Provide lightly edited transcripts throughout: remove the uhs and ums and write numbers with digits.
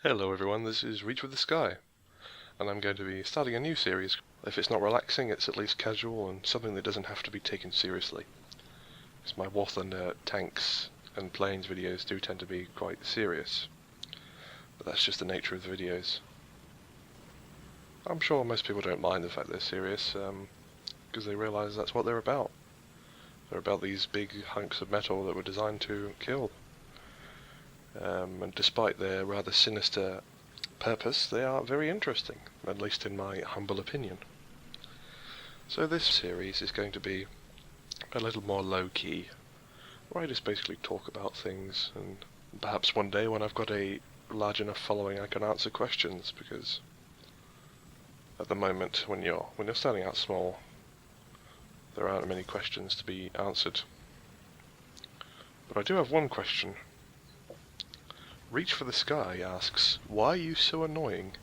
Hello everyone, this is ReachForTheSky, and I'm going to be starting a new series. If it's not relaxing, it's at least casual and something that doesn't have to be taken seriously. Because my War Thunder tanks and planes videos do tend to be quite serious, but that's just the nature of the videos. I'm sure most people don't mind the fact they're serious, because they realise that's what they're about. They're about these big hunks of metal that were designed to kill. And despite their rather sinister purpose, they are very interesting, at least in my humble opinion. So this series is going to be a little more low-key, where I just basically talk about things, and perhaps one day when I've got a large enough following I can answer questions, because at the moment when you're starting out small, there aren't many questions to be answered. But I do have one question. ReachForTheSky asks, why are you so annoying?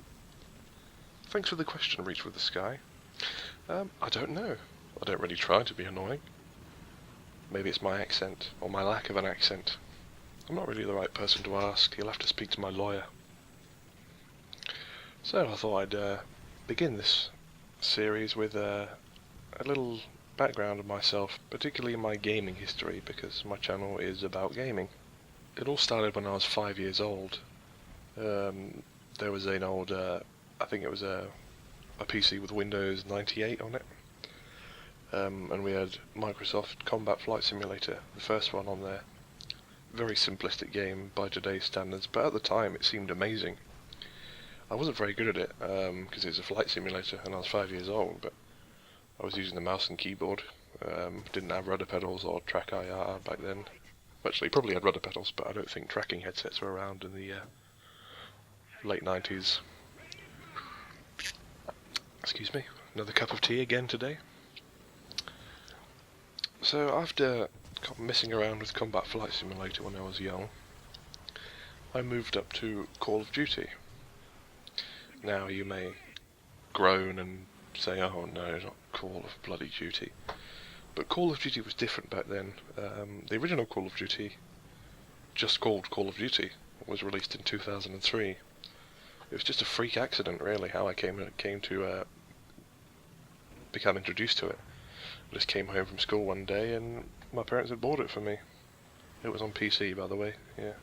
Thanks for the question, ReachForTheSky. I don't know. I don't really try to be annoying. Maybe it's my accent, or my lack of an accent. I'm not really the right person to ask. You'll have to speak to my lawyer. So I thought I'd begin this series with a little background of myself, particularly my gaming history, because my channel is about gaming. It all started when I was 5 years old. There was an old, I think it was a PC with Windows 98 on it. And we had Microsoft Combat Flight Simulator, the first one on there. Very simplistic game by today's standards, but at the time it seemed amazing. I wasn't very good at it, because it was a flight simulator and I was 5 years old, but I was using the mouse and keyboard. Didn't have rudder pedals or track IR back then. Actually, probably had rudder pedals, but I don't think tracking headsets were around in the late 90s. Excuse me, another cup of tea again today. So after messing around with Combat Flight Simulator when I was young, I moved up to Call of Duty. Now you may groan and say, oh no, not Call of bloody Duty. But Call of Duty was different back then. The original Call of Duty, just called Call of Duty, was released in 2003. It was just a freak accident, really, how I came to become introduced to it. I just came home from school one day and my parents had bought it for me. It was on PC, by the way, yeah.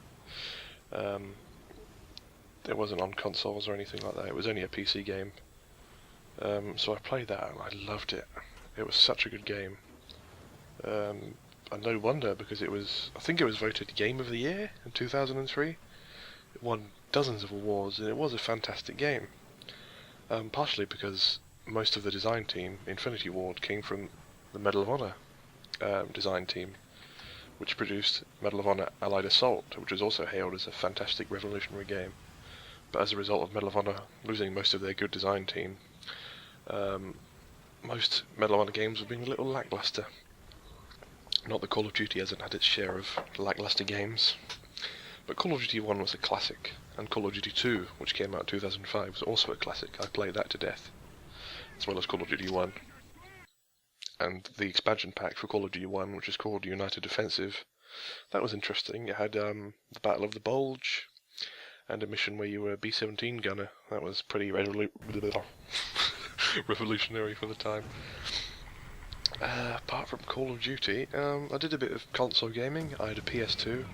It wasn't on consoles or anything like that, it was only a PC game. So I played that and I loved it. It was such a good game. And no wonder, because I think it was voted Game of the Year in 2003. It won dozens of awards and it was a fantastic game. Partially because most of the design team, Infinity Ward, came from the Medal of Honor design team, which produced Medal of Honor Allied Assault, which was also hailed as a fantastic revolutionary game. But as a result of Medal of Honor losing most of their good design team, most Medal of Honor games have been a little lackluster. Not that Call of Duty hasn't had its share of lackluster games, but Call of Duty 1 was a classic, and Call of Duty 2, which came out in 2005, was also a classic. I played that to death, as well as Call of Duty 1. And the expansion pack for Call of Duty 1, which is called United Offensive, that was interesting. It had the Battle of the Bulge, and a mission where you were a B-17 gunner. That was pretty revolutionary for the time. Apart from Call of Duty, I did a bit of console gaming. I had a PS2.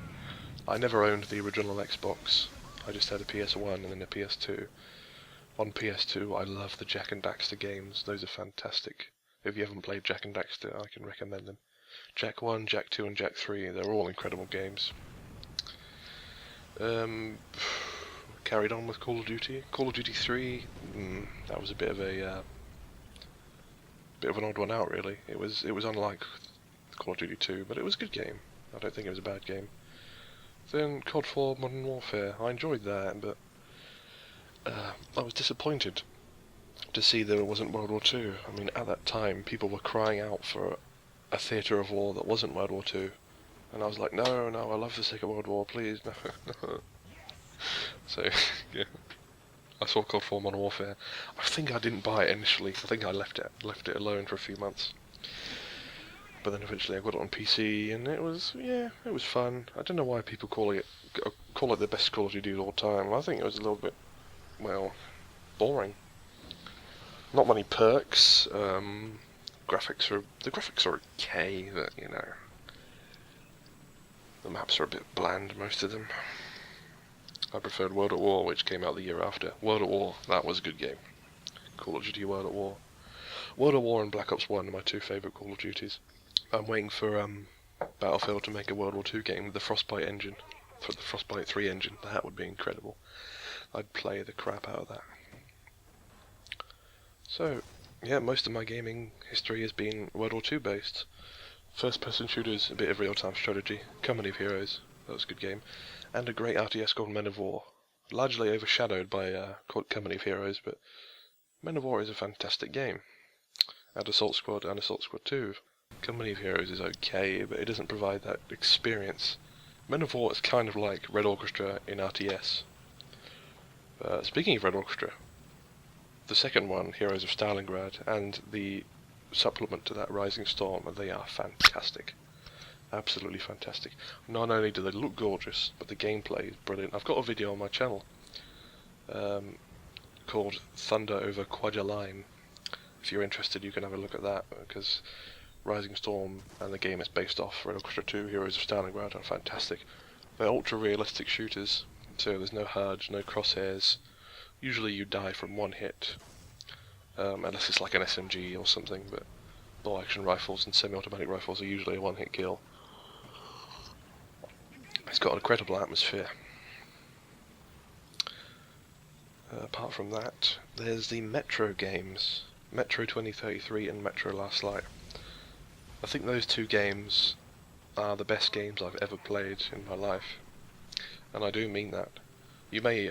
I never owned the original Xbox. I just had a PS1 and then a PS2. On PS2, I love the Jak and Daxter games. Those are fantastic. If you haven't played Jak and Daxter, I can recommend them. Jak 1, Jak 2 and Jak 3, they're all incredible games. Carried on with Call of Duty. Call of Duty 3, that was a bit of an odd one out, really. It was unlike Call of Duty 2, but it was a good game. I don't think it was a bad game. Then COD 4 Modern Warfare, I enjoyed that, but I was disappointed to see there wasn't World War II. I mean, at that time, people were crying out for a theatre of war that wasn't World War II. And I was like, no, I love the Second World War, please, no. So, yeah. I saw COD 4 Modern Warfare. I think I didn't buy it initially. I think I left it alone for a few months. But then eventually I got it on PC, and it was fun. I don't know why people call call it the best Call of Duty of all time. I think it was a little bit, well, boring. Not many perks. The graphics are okay, but you know, the maps are a bit bland, most of them. I preferred World at War, which came out the year after. World at War, that was a good game. Call of Duty World at War. World at War and Black Ops 1 are my two favourite Call of Duties. I'm waiting for Battlefield to make a World War 2 game with the Frostbite engine. For the Frostbite 3 engine, that would be incredible. I'd play the crap out of that. So, yeah, most of my gaming history has been World War 2 based. First person shooters, a bit of real-time strategy, Company of Heroes, that was a good game, and a great RTS called Men of War. Largely overshadowed by Company of Heroes, but Men of War is a fantastic game. And Assault Squad and Assault Squad 2. Company of Heroes is okay, but it doesn't provide that experience. Men of War is kind of like Red Orchestra in RTS. Speaking of Red Orchestra, the second one, Heroes of Stalingrad, and the supplement to that, Rising Storm, they are fantastic. Absolutely fantastic. Not only do they look gorgeous, but the gameplay is brilliant. I've got a video on my channel called Thunder over Kwajalein. If you're interested, you can have a look at that, because Rising Storm and the game is based off Red Orchestra 2, Heroes of Stalingrad, are fantastic. They're ultra-realistic shooters, so there's no HUD, no crosshairs. Usually you die from one hit, unless it's like an SMG or something, but bolt-action rifles and semi-automatic rifles are usually a one-hit kill. It's got an incredible atmosphere. Apart from that, there's the Metro games, Metro 2033 and Metro Last Light. I think those two games are the best games I've ever played in my life, and I do mean that. You may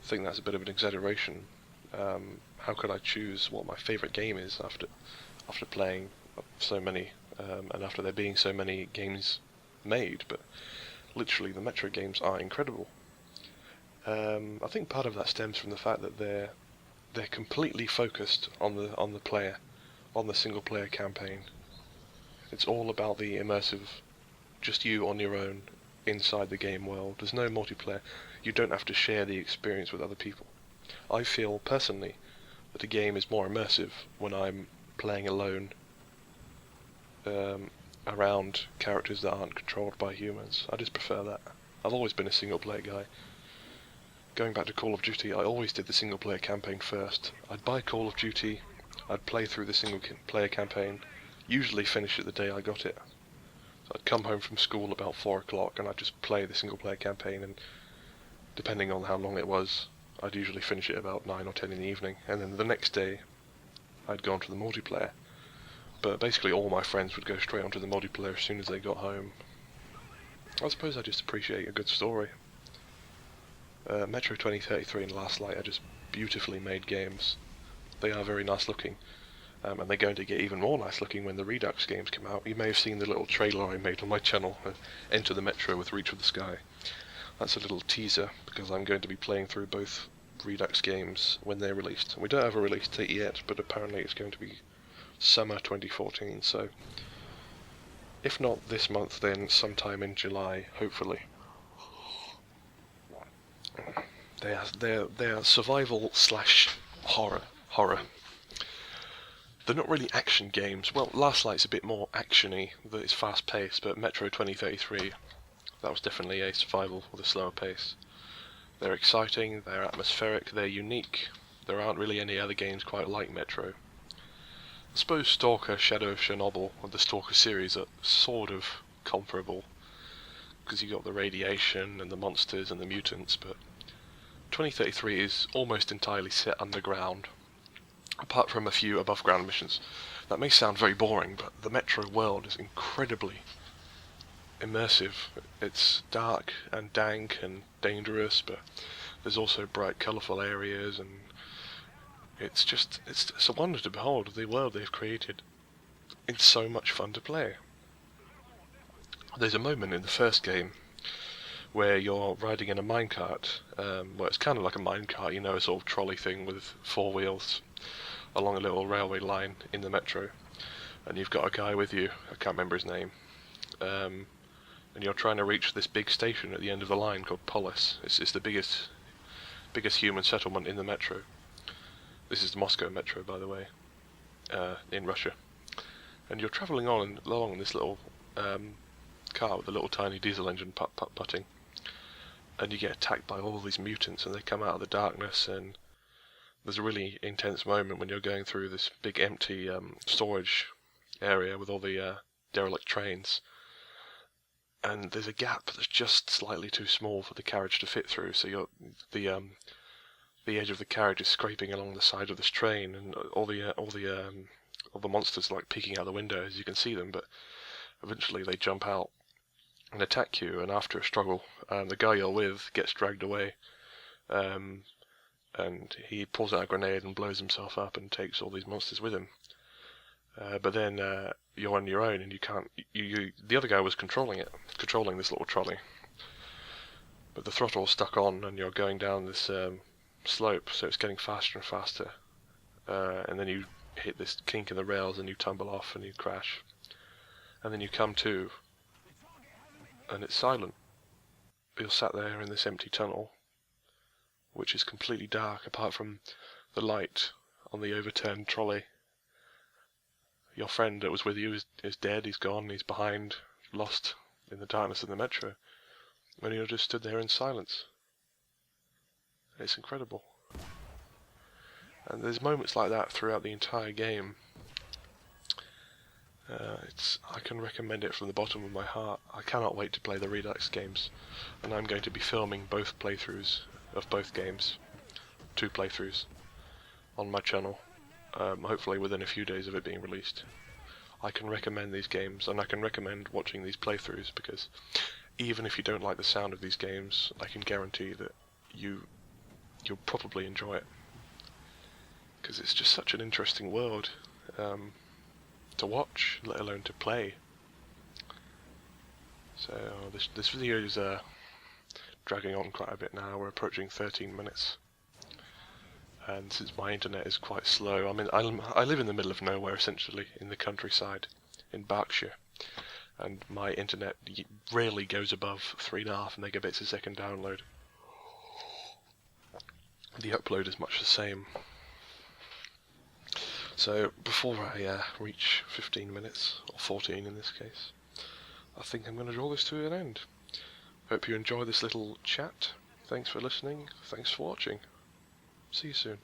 think that's a bit of an exaggeration. How could I choose what my favourite game is after playing so many, and after there being so many games made? But literally, the Metro games are incredible. I think part of that stems from the fact that they're completely focused on the player, on the single player campaign. It's all about the immersive, just you on your own inside the game world. There's no multiplayer. You don't have to share the experience with other people. I feel personally that a game is more immersive when I'm playing alone around characters that aren't controlled by humans. I just prefer that. I've always been a single player guy. Going back to Call of Duty, I always did the single player campaign first. I'd buy Call of Duty, I'd play through the single player campaign, usually finish it the day I got it. So I'd come home from school about 4 o'clock and I'd just play the single player campaign, and depending on how long it was, I'd usually finish it about 9 or 10 in the evening, and then the next day I'd go on to the multiplayer. But basically all my friends would go straight onto the multiplayer as soon as they got home. I suppose I just appreciate a good story. Metro 2033 and Last Light are just beautifully made games. They are very nice looking, and they're going to get even more nice looking when the Redux games come out. You may have seen the little trailer I made on my channel, Enter the Metro with ReachForTheSky. That's a little teaser, because I'm going to be playing through both Redux games when they're released. We don't have a release date yet, but apparently it's going to be summer 2014, so if not this month, then sometime in July, hopefully. They are survival / horror. They're not really action games. Well, Last Light's a bit more actiony, that it's fast paced, but Metro 2033, that was definitely a survival with a slower pace. They're exciting, they're atmospheric, they're unique. There aren't really any other games quite like Metro. I suppose Stalker, Shadow of Chernobyl, and the Stalker series are sort of comparable, because you got the radiation and the monsters and the mutants, but 2033 is almost entirely set underground, apart from a few above ground missions. That may sound very boring, but the Metro world is incredibly immersive. It's dark and dank and dangerous, but there's also bright, colourful areas, and it's a wonder to behold the world they've created. It's so much fun to play. There's a moment in the first game where you're riding in a minecart, well, it's kind of like a minecart, you know, a sort of trolley thing with 4 wheels along a little railway line in the Metro, and you've got a guy with you, I can't remember his name, and you're trying to reach this big station at the end of the line called Polis. It's the biggest human settlement in the metro. This is the Moscow metro, by the way, in Russia. And you're travelling on along this little car with a little tiny diesel engine putting, and you get attacked by all these mutants, and they come out of the darkness, and there's a really intense moment when you're going through this big empty storage area with all the derelict trains, and there's a gap that's just slightly too small for the carriage to fit through, so the edge of the carriage is scraping along the side of this train, and all the monsters are like peeking out the windows. You can see them, but eventually they jump out and attack you, and after a struggle, the guy you're with gets dragged away, and he pulls out a grenade and blows himself up and takes all these monsters with him. But then you're on your own, and you can't. The other guy was controlling this little trolley, but the throttle's stuck on, and you're going down this slope, so it's getting faster and faster. And then you hit this kink in the rails, and you tumble off, and you crash, and then you come to, and it's silent. You're sat there in this empty tunnel, which is completely dark apart from the light on the overturned trolley. Your friend that was with you is dead, he's gone, he's behind, lost in the darkness of the metro, and you're just stood there in silence. It's incredible. And there's moments like that throughout the entire game. I can recommend it from the bottom of my heart. I cannot wait to play the Redux games, and I'm going to be filming both playthroughs of both games, 2 playthroughs, on my channel, hopefully within a few days of it being released. I can recommend these games, and I can recommend watching these playthroughs, because even if you don't like the sound of these games, I can guarantee that you'll probably enjoy it, because it's just such an interesting world to watch, let alone to play. So this video is dragging on quite a bit now. We're approaching 13 minutes, and since my internet is quite slow, I live in the middle of nowhere, essentially, in the countryside, in Berkshire, and my internet rarely goes above 3.5 megabits a second download. The upload is much the same. So before I reach 15 minutes, or 14 in this case, I think I'm going to draw this to an end. Hope you enjoy this little chat. Thanks for listening. Thanks for watching. See you soon.